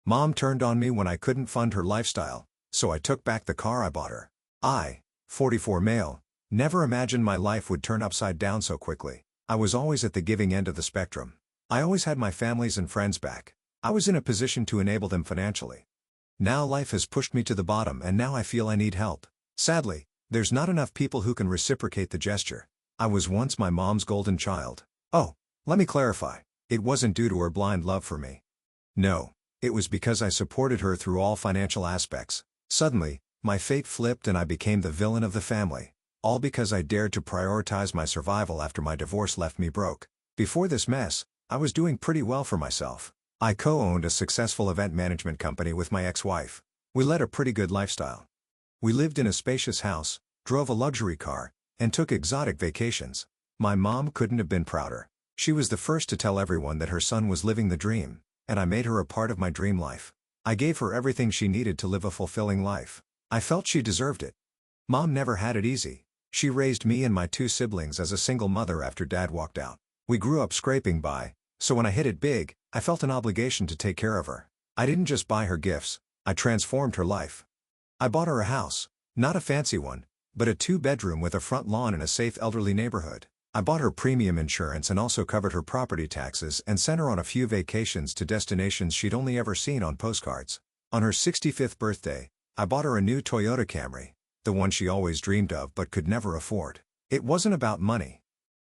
Mom turned on me when I couldn't fund her lifestyle, so I took back the car I bought her. I, 44 male, never imagined my life would turn upside down so quickly. I was always at the giving end of the spectrum. I always had my families and friends back. I was in a position to enable them financially. Now life has pushed me to the bottom and now I feel I need help. Sadly, there's not enough people who can reciprocate the gesture. I was once my mom's golden child. Oh, let me clarify. It wasn't due to her blind love for me. No, it was because I supported her through all financial aspects. Suddenly, my fate flipped and I became the villain of the family. All because I dared to prioritize my survival after my divorce left me broke. Before this mess, I was doing pretty well for myself. I co-owned a successful event management company with my ex-wife. We led a pretty good lifestyle. We lived in a spacious house, drove a luxury car, and took exotic vacations. My mom couldn't have been prouder. She was the first to tell everyone that her son was living the dream, and I made her a part of my dream life. I gave her everything she needed to live a fulfilling life. I felt she deserved it. Mom never had it easy. She raised me and my 2 siblings as a single mother after Dad walked out. We grew up scraping by, so when I hit it big, I felt an obligation to take care of her. I didn't just buy her gifts, I transformed her life. I bought her a house, not a fancy one, but a 2-bedroom with a front lawn in a safe elderly neighborhood. I bought her premium insurance and also covered her property taxes and sent her on a few vacations to destinations she'd only ever seen on postcards. On her 65th birthday, I bought her a new Toyota Camry, the one she always dreamed of but could never afford. It wasn't about money.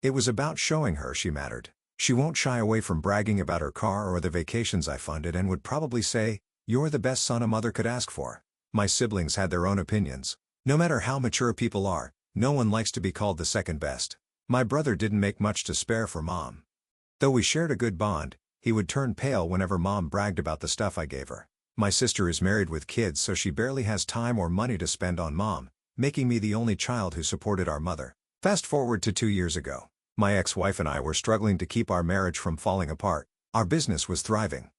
It was about showing her she mattered. She won't shy away from bragging about her car or the vacations I funded and would probably say, "You're the best son a mother could ask for." My siblings had their own opinions. No matter how mature people are, no one likes to be called the second best. My brother didn't make much to spare for Mom. Though we shared a good bond, he would turn pale whenever Mom bragged about the stuff I gave her. My sister is married with kids so she barely has time or money to spend on Mom, making me the only child who supported our mother. Fast forward to 2 years ago. My ex-wife and I were struggling to keep our marriage from falling apart. Our business was thriving.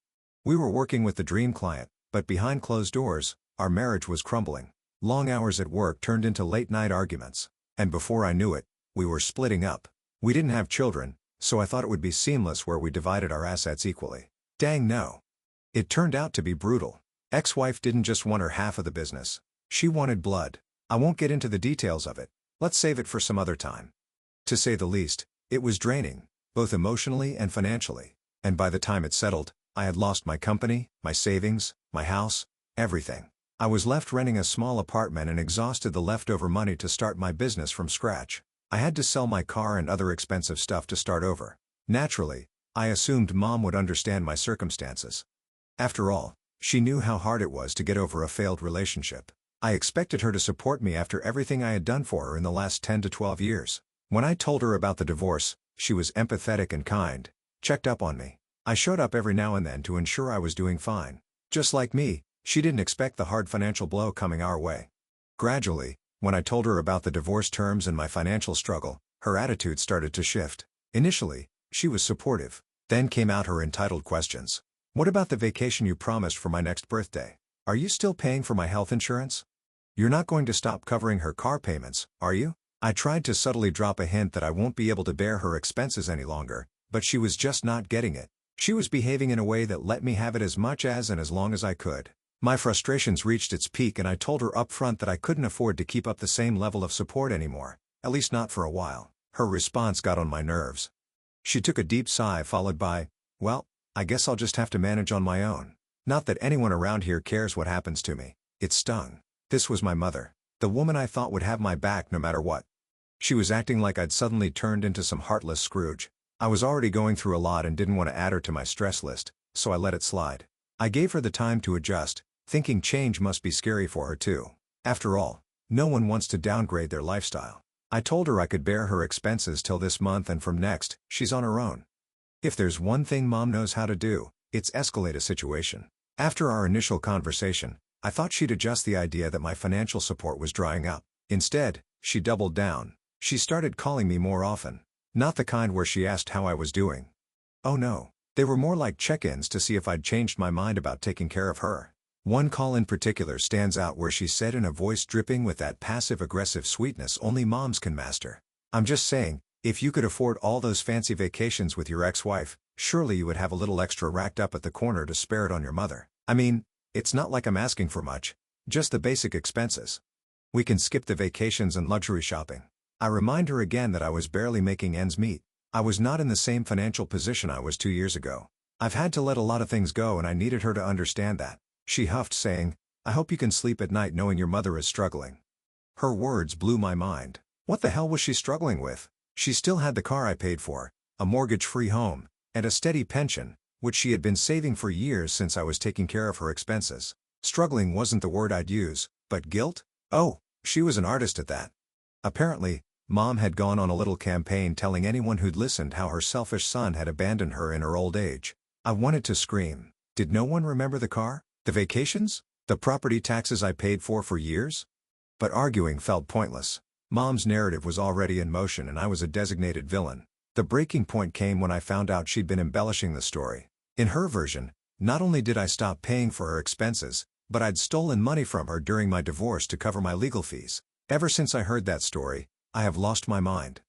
We were working with the dream client, but behind closed doors, our marriage was crumbling. Long hours at work turned into late-night arguments. And before I knew it, we were splitting up. We didn't have children, so I thought it would be seamless where we divided our assets equally. Dang no. It turned out to be brutal. Ex-wife didn't just want her half of the business. She wanted blood. I won't get into the details of it. Let's save it for some other time. To say the least, it was draining, both emotionally and financially. And by the time it settled, I had lost my company, my savings, my house, everything. I was left renting a small apartment and exhausted the leftover money to start my business from scratch. I had to sell my car and other expensive stuff to start over. Naturally, I assumed Mom would understand my circumstances. After all, she knew how hard it was to get over a failed relationship. I expected her to support me after everything I had done for her in the last 10 to 12 years. When I told her about the divorce, she was empathetic and kind, checked up on me. I showed up every now and then to ensure I was doing fine. Just like me, she didn't expect the hard financial blow coming our way. Gradually, when I told her about the divorce terms and my financial struggle, her attitude started to shift. Initially, she was supportive. Then came out her entitled questions. What about the vacation you promised for my next birthday? Are you still paying for my health insurance? You're not going to stop covering her car payments, are you? I tried to subtly drop a hint that I won't be able to bear her expenses any longer, but she was just not getting it. She was behaving in a way that let me have it as much as and as long as I could. My frustrations reached its peak and I told her upfront that I couldn't afford to keep up the same level of support anymore, at least not for a while. Her response got on my nerves. She took a deep sigh followed by, "Well, I guess I'll just have to manage on my own. Not that anyone around here cares what happens to me." It stung. This was my mother, the woman I thought would have my back no matter what. She was acting like I'd suddenly turned into some heartless Scrooge. I was already going through a lot and didn't want to add her to my stress list, so I let it slide. I gave her the time to adjust, thinking change must be scary for her too. After all, no one wants to downgrade their lifestyle. I told her I could bear her expenses till this month and from next, she's on her own. If there's one thing Mom knows how to do, it's escalate a situation. After our initial conversation, I thought she'd adjust the idea that my financial support was drying up. Instead, she doubled down. She started calling me more often. Not the kind where she asked how I was doing. Oh no, they were more like check-ins to see if I'd changed my mind about taking care of her. One call in particular stands out where she said in a voice dripping with that passive-aggressive sweetness only moms can master, "I'm just saying, if you could afford all those fancy vacations with your ex-wife, surely you would have a little extra racked up at the corner to spare it on your mother." I mean, it's not like I'm asking for much, just the basic expenses. We can skip the vacations and luxury shopping. I remind her again that I was barely making ends meet. I was not in the same financial position I was 2 years ago. I've had to let a lot of things go and I needed her to understand that. She huffed, saying, "I hope you can sleep at night knowing your mother is struggling." Her words blew my mind. What the hell was she struggling with? She still had the car I paid for, a mortgage-free home, and a steady pension, which she had been saving for years since I was taking care of her expenses. Struggling wasn't the word I'd use, but guilt? Oh, she was an artist at that. Apparently, Mom had gone on a little campaign telling anyone who'd listened how her selfish son had abandoned her in her old age. I wanted to scream. Did no one remember the car? The vacations? The property taxes I paid for years? But arguing felt pointless. Mom's narrative was already in motion and I was a designated villain. The breaking point came when I found out she'd been embellishing the story. In her version, not only did I stop paying for her expenses, but I'd stolen money from her during my divorce to cover my legal fees. Ever since I heard that story, I have lost my mind.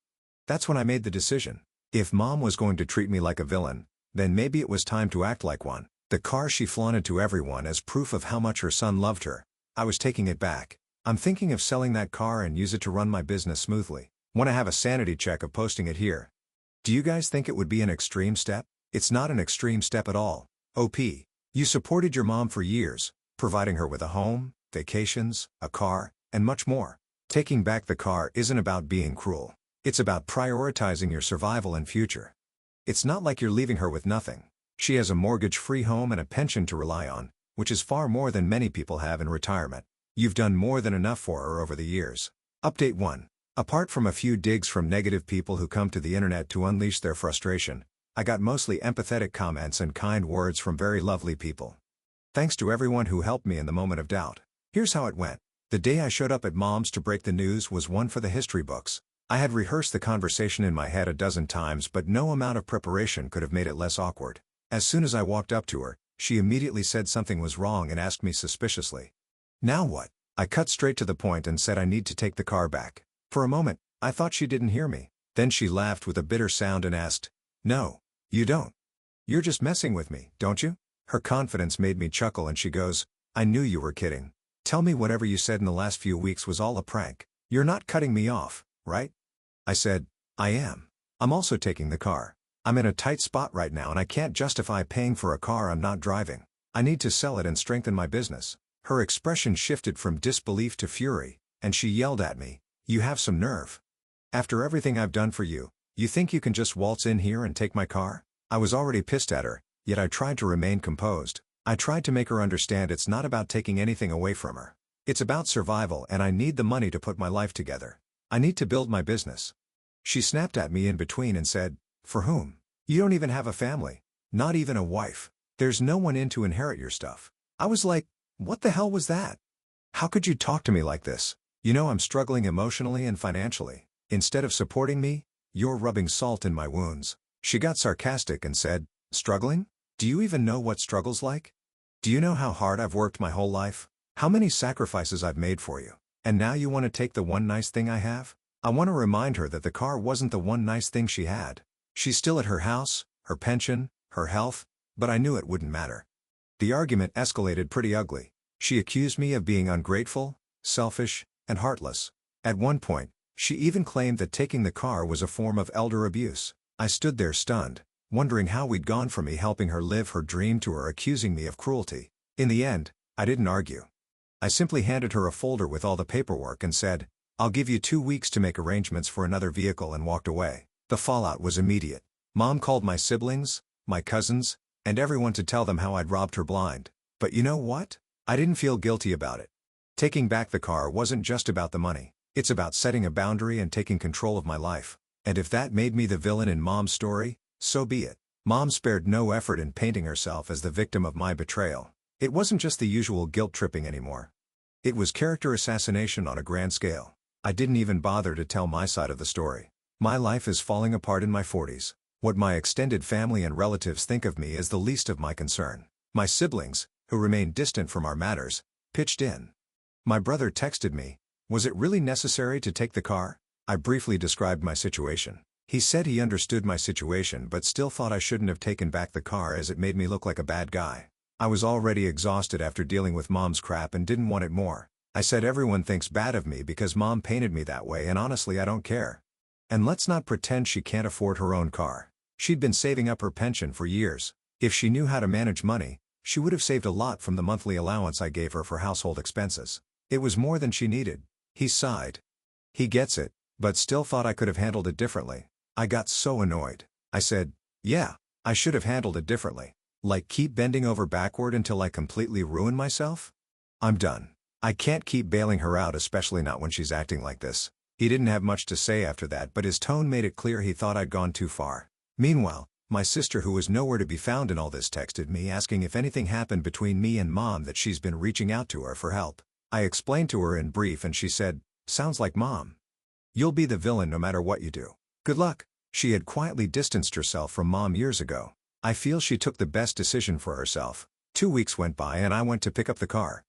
That's when I made the decision. If Mom was going to treat me like a villain, then maybe it was time to act like one. The car she flaunted to everyone as proof of how much her son loved her. I was taking it back. I'm thinking of selling that car and use it to run my business smoothly. Want to have a sanity check of posting it here. Do you guys think it would be an extreme step? It's not an extreme step at all. OP. You supported your mom for years, providing her with a home, vacations, a car, and much more. Taking back the car isn't about being cruel. It's about prioritizing your survival and future. It's not like you're leaving her with nothing. She has a mortgage-free home and a pension to rely on, which is far more than many people have in retirement. You've done more than enough for her over the years. Update 1. Apart from a few digs from negative people who come to the internet to unleash their frustration, I got mostly empathetic comments and kind words from very lovely people. Thanks to everyone who helped me in the moment of doubt. Here's how it went. The day I showed up at Mom's to break the news was one for the history books. I had rehearsed the conversation in my head a dozen times, but no amount of preparation could have made it less awkward. As soon as I walked up to her, she immediately said something was wrong and asked me suspiciously, "Now what?" I cut straight to the point and said I need to take the car back. For a moment, I thought she didn't hear me. Then she laughed with a bitter sound and asked, "No, you don't. You're just messing with me, don't you?" Her confidence made me chuckle and she goes, "I knew you were kidding. Tell me whatever you said in the last few weeks was all a prank. You're not cutting me off, right?" I said, "I am. I'm also taking the car. I'm in a tight spot right now and I can't justify paying for a car I'm not driving. I need to sell it and strengthen my business." Her expression shifted from disbelief to fury, and she yelled at me, "You have some nerve. After everything I've done for you, you think you can just waltz in here and take my car?" I was already pissed at her, yet I tried to remain composed. I tried to make her understand it's not about taking anything away from her. It's about survival and I need the money to put my life together. I need to build my business. She snapped at me in between and said, "For whom? You don't even have a family. Not even a wife. There's no one in to inherit your stuff." I was like, what the hell was that? How could you talk to me like this? You know I'm struggling emotionally and financially. Instead of supporting me, you're rubbing salt in my wounds. She got sarcastic and said, "Struggling? Do you even know what struggle's like? Do you know how hard I've worked my whole life? How many sacrifices I've made for you? And now you want to take the one nice thing I have?" I want to remind her that the car wasn't the one nice thing she had. She's still at her house, her pension, her health, but I knew it wouldn't matter. The argument escalated pretty ugly. She accused me of being ungrateful, selfish, and heartless. At one point, she even claimed that taking the car was a form of elder abuse. I stood there stunned, wondering how we'd gone from me helping her live her dream to her accusing me of cruelty. In the end, I didn't argue. I simply handed her a folder with all the paperwork and said, "I'll give you 2 weeks to make arrangements for another vehicle," and walked away. The fallout was immediate. Mom called my siblings, my cousins, and everyone to tell them how I'd robbed her blind. But you know what? I didn't feel guilty about it. Taking back the car wasn't just about the money. It's about setting a boundary and taking control of my life. And if that made me the villain in Mom's story, so be it. Mom spared no effort in painting herself as the victim of my betrayal. It wasn't just the usual guilt tripping anymore. It was character assassination on a grand scale. I didn't even bother to tell my side of the story. My life is falling apart in my 40s. What my extended family and relatives think of me is the least of my concern. My siblings, who remain distant from our matters, pitched in. My brother texted me, "Was it really necessary to take the car?" I briefly described my situation. He said he understood my situation but still thought I shouldn't have taken back the car as it made me look like a bad guy. I was already exhausted after dealing with mom's crap and didn't want it more. I said everyone thinks bad of me because mom painted me that way, and honestly I don't care. And let's not pretend she can't afford her own car. She'd been saving up her pension for years. If she knew how to manage money, she would have saved a lot from the monthly allowance I gave her for household expenses. It was more than she needed. He sighed. He gets it, but still thought I could have handled it differently. I got so annoyed. I said, yeah, I should have handled it differently. Like keep bending over backward until I completely ruin myself? I'm done. I can't keep bailing her out, especially not when she's acting like this. He didn't have much to say after that, but his tone made it clear he thought I'd gone too far. Meanwhile, my sister, who was nowhere to be found in all this, texted me asking if anything happened between me and mom, that she's been reaching out to her for help. I explained to her in brief and she said, sounds like mom. You'll be the villain no matter what you do. Good luck. She had quietly distanced herself from mom years ago. I feel she took the best decision for herself. 2 weeks went by and I went to pick up the car.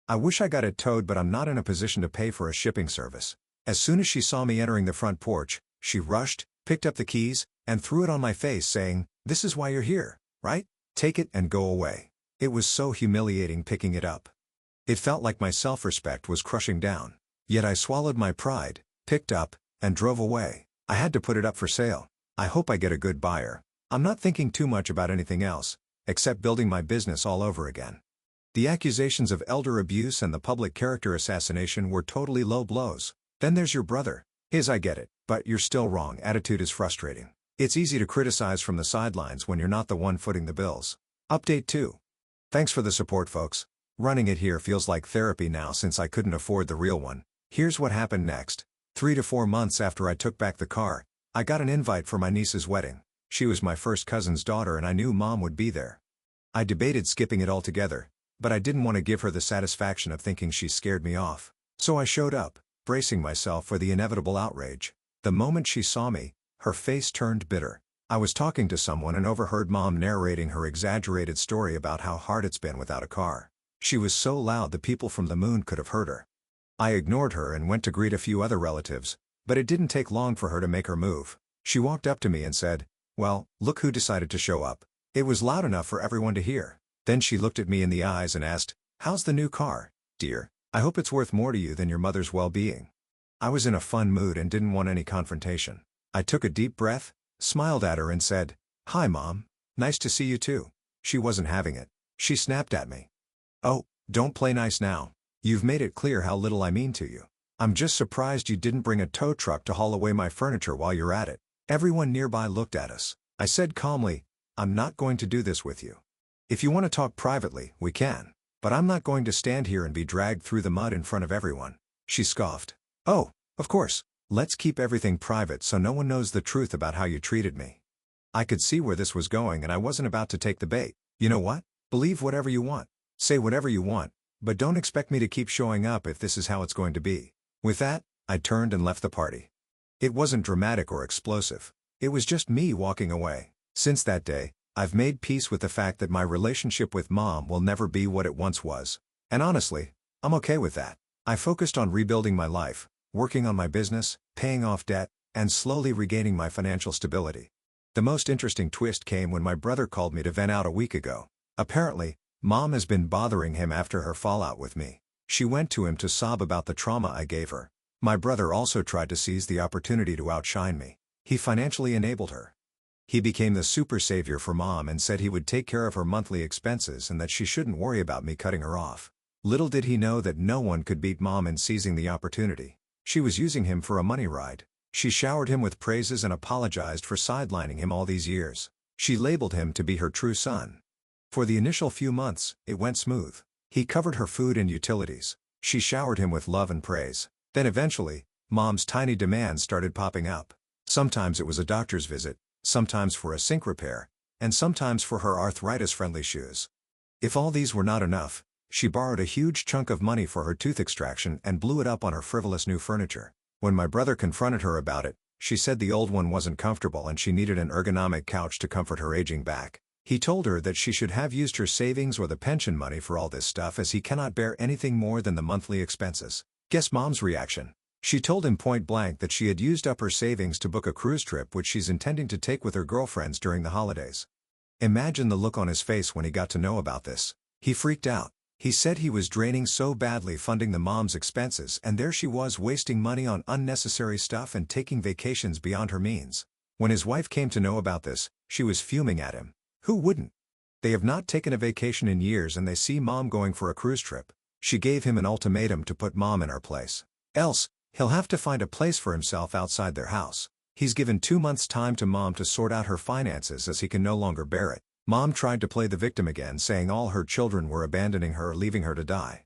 I wish I got it towed, but I'm not in a position to pay for a shipping service. As soon as she saw me entering the front porch, she rushed, picked up the keys, and threw it on my face saying, this is why you're here, right? Take it and go away. It was so humiliating picking it up. It felt like my self-respect was crushing down. Yet I swallowed my pride, picked up, and drove away. I had to put it up for sale. I hope I get a good buyer. I'm not thinking too much about anything else, except building my business all over again. The accusations of elder abuse and the public character assassination were totally low blows. Then there's your brother. His I get it, but you're still wrong attitude is frustrating. It's easy to criticize from the sidelines when you're not the one footing the bills. Update 2. Thanks for the support, folks. Running it here feels like therapy now since I couldn't afford the real one. Here's what happened next. 3 to 4 months after I took back the car, I got an invite for my niece's wedding. She was my first cousin's daughter and I knew mom would be there. I debated skipping it altogether, but I didn't want to give her the satisfaction of thinking she scared me off. So I showed up, bracing myself for the inevitable outrage. The moment she saw me, her face turned bitter. I was talking to someone and overheard mom narrating her exaggerated story about how hard it's been without a car. She was so loud the people from the moon could have heard her. I ignored her and went to greet a few other relatives, but it didn't take long for her to make her move. She walked up to me and said, well, look who decided to show up. It was loud enough for everyone to hear. Then she looked at me in the eyes and asked, how's the new car, dear? I hope it's worth more to you than your mother's well-being. I was in a fun mood and didn't want any confrontation. I took a deep breath, smiled at her and said, hi mom, nice to see you too. She wasn't having it. She snapped at me. Oh, don't play nice now. You've made it clear how little I mean to you. I'm just surprised you didn't bring a tow truck to haul away my furniture while you're at it. Everyone nearby looked at us. I said calmly, I'm not going to do this with you. If you want to talk privately, we can. But I'm not going to stand here and be dragged through the mud in front of everyone. She scoffed. Oh, of course. Let's keep everything private so no one knows the truth about how you treated me. I could see where this was going and I wasn't about to take the bait. You know what? Believe whatever you want. Say whatever you want, but don't expect me to keep showing up if this is how it's going to be. With that, I turned and left the party. It wasn't dramatic or explosive. It was just me walking away. Since that day, I've made peace with the fact that my relationship with mom will never be what it once was. And honestly, I'm okay with that. I focused on rebuilding my life, working on my business, paying off debt, and slowly regaining my financial stability. The most interesting twist came when my brother called me to vent out a week ago. Apparently, mom has been bothering him after her fallout with me. She went to him to sob about the trauma I gave her. My brother also tried to seize the opportunity to outshine me. He financially enabled her. He became the super savior for mom and said he would take care of her monthly expenses and that she shouldn't worry about me cutting her off. Little did he know that no one could beat mom in seizing the opportunity. She was using him for a money ride. She showered him with praises and apologized for sidelining him all these years. She labeled him to be her true son. For the initial few months, it went smooth. He covered her food and utilities. She showered him with love and praise. Then eventually, mom's tiny demands started popping up. Sometimes it was a doctor's visit, sometimes for a sink repair, and sometimes for her arthritis-friendly shoes. If all these were not enough, she borrowed a huge chunk of money for her tooth extraction and blew it up on her frivolous new furniture. When my brother confronted her about it, she said the old one wasn't comfortable and she needed an ergonomic couch to comfort her aging back. He told her that she should have used her savings or the pension money for all this stuff as he cannot bear anything more than the monthly expenses. Guess mom's reaction? She told him point blank that she had used up her savings to book a cruise trip which she's intending to take with her girlfriends during the holidays. Imagine the look on his face when he got to know about this. He freaked out. He said he was draining so badly funding the mom's expenses, and there she was wasting money on unnecessary stuff and taking vacations beyond her means. When his wife came to know about this, she was fuming at him. Who wouldn't? They have not taken a vacation in years and they see mom going for a cruise trip. She gave him an ultimatum to put mom in her place. Else, he'll have to find a place for himself outside their house. He's given 2 months' time to mom to sort out her finances as he can no longer bear it. Mom tried to play the victim again, saying all her children were abandoning her or leaving her to die.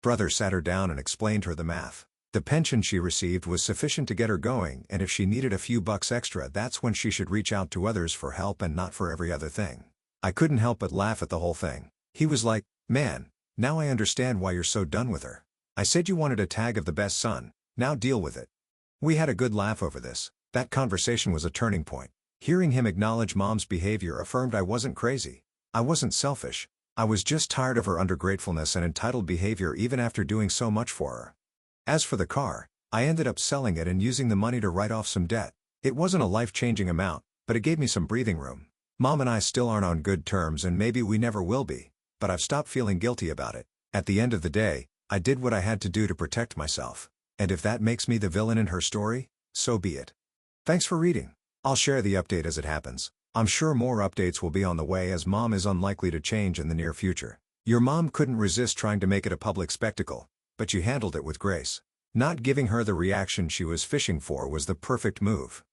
Brother sat her down and explained her the math. The pension she received was sufficient to get her going, and if she needed a few bucks extra, that's when she should reach out to others for help and not for every other thing. I couldn't help but laugh at the whole thing. He was like, "Man, now I understand why you're so done with her. I said you wanted a tag of the best son, now deal with it." We had a good laugh over this. That conversation was a turning point. Hearing him acknowledge mom's behavior affirmed I wasn't crazy. I wasn't selfish. I was just tired of her undergratefulness and entitled behavior even after doing so much for her. As for the car, I ended up selling it and using the money to write off some debt. It wasn't a life-changing amount, but it gave me some breathing room. Mom and I still aren't on good terms and maybe we never will be, but I've stopped feeling guilty about it. At the end of the day, I did what I had to do to protect myself. And if that makes me the villain in her story, so be it. Thanks for reading. I'll share the update as it happens. I'm sure more updates will be on the way as mom is unlikely to change in the near future. Your mom couldn't resist trying to make it a public spectacle, but you handled it with grace. Not giving her the reaction she was fishing for was the perfect move.